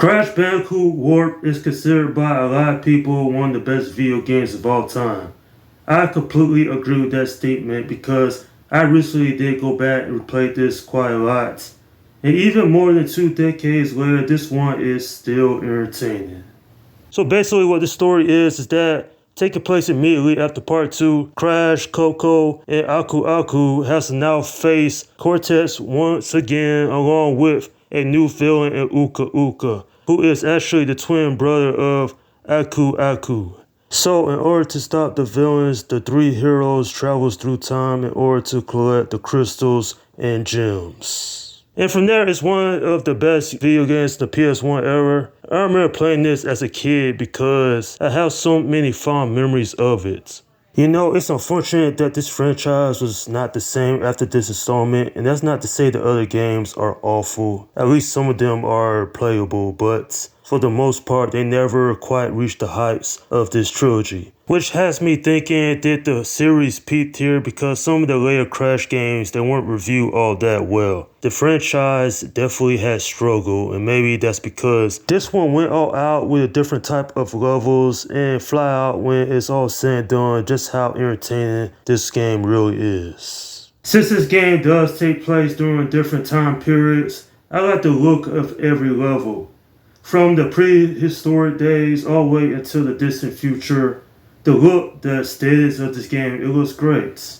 Crash Bandicoot Warp is considered by a lot of people one of the best video games of all time. I completely agree with that statement because I recently did go back and replay this quite a lot. And even more than 2 decades later, this one is still entertaining. So basically what the story is that taking place immediately after part 2, Crash, Coco, and Aku Aku has to now face Cortex once again along with a new villain in Uka Uka, who is actually the twin brother of Aku Aku. So in order to stop the villains, the three heroes travels through time in order to collect the crystals and gems. And from there, it's one of the best video games in the PS1 era. I remember playing this as a kid because I have so many fond memories of it. You know, it's unfortunate that this franchise was not the same after this installment, and that's not to say the other games are awful. At least some of them are playable, but for the most part, they never quite reached the heights of this trilogy. Which has me thinking, did the series peak here because some of the later Crash games, they weren't reviewed all that well. The franchise definitely has struggled, and maybe that's because this one went all out with a different type of levels and fly out when it's all said and done just how entertaining this game really is. Since this game does take place during different time periods, I like the look of every level. From the prehistoric days all the way until the distant future, the look, the aesthetics of this game, it looks great.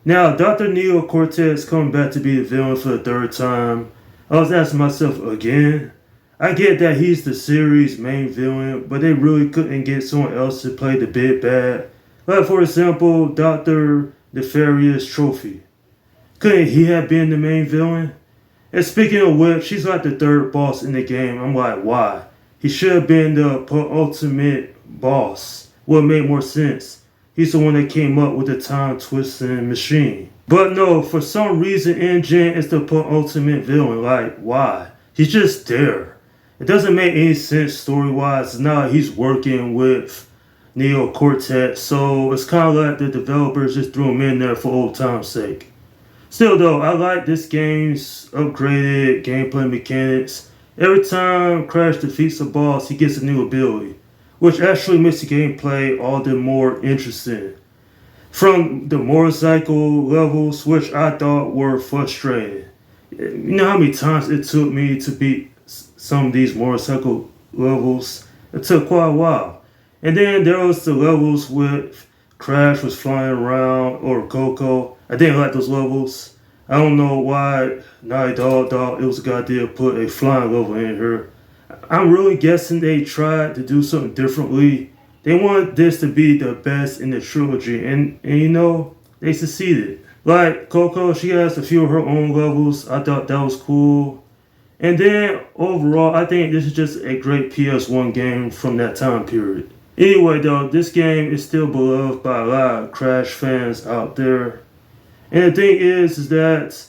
Now, Dr. Neo Cortex coming back to be the villain for the third time, I was asking myself again. I get that he's the series' main villain, but they really couldn't get someone else to play the big bad. Like for example, Dr. Nefarious Trophy. Couldn't he have been the main villain? And speaking of which, she's like the third boss in the game. I'm like, why? He should have been the penultimate boss. Would make more sense. He's the one that came up with the time-twisting machine. But no, for some reason, N-Gen is the penultimate villain. Like, why? He's just there. It doesn't make any sense story-wise. Now he's working with Neo Cortex, so it's kind of like the developers just threw him in there for old time's sake. Still though, I like this game's upgraded gameplay mechanics. Every time Crash defeats a boss, he gets a new ability, which actually makes the gameplay all the more interesting. From the motorcycle levels, which I thought were frustrating. You know how many times it took me to beat some of these motorcycle levels? It took quite a while. And then there was the levels with Crash was flying around, or Coco. I didn't like those levels. I don't know why Naughty Dog thought it was a good idea to put a flying level in here. I'm really guessing they tried to do something differently. They wanted this to be the best in the trilogy, and you know, they succeeded. Like Coco, she has a few of her own levels. I thought that was cool. And then overall, I think this is just a great PS1 game from that time period. Anyway though, this game is still beloved by a lot of Crash fans out there. And the thing is that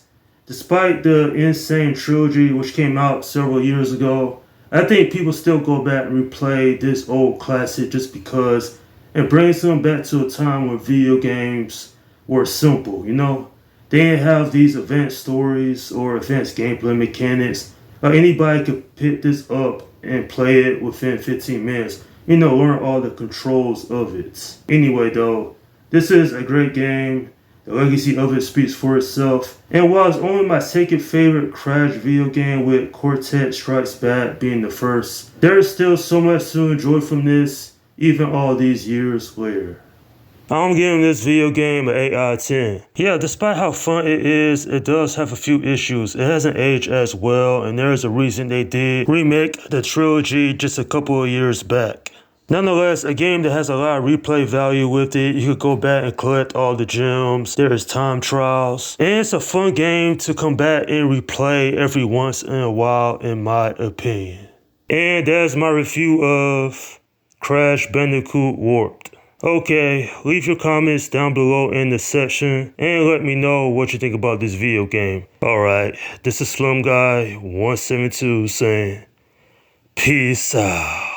despite the insane trilogy which came out several years ago, I think people still go back and replay this old classic just because it brings them back to a time when video games were simple, you know? They didn't have these advanced stories or advanced gameplay mechanics. Anybody could pick this up and play it within 15 minutes. You know, learn all the controls of it. Anyway though, this is a great game. The legacy of it speaks for itself. And while it's only my second favorite Crash video game with Cortex Strikes Back being the first, there is still so much to enjoy from this, even all these years later. I'm giving this video game an 8 out of 10. Yeah, despite how fun it is, it does have a few issues. It hasn't aged as well, and there is a reason they did remake the trilogy just a couple of years back. Nonetheless, a game that has a lot of replay value with it. You could go back and collect all the gems. There is time trials. And it's a fun game to come back and replay every once in a while, in my opinion. And that's my review of Crash Bandicoot Warped. Okay, leave your comments down below in the section and let me know what you think about this video game. Alright, this is Slum Guy 172 saying, peace out.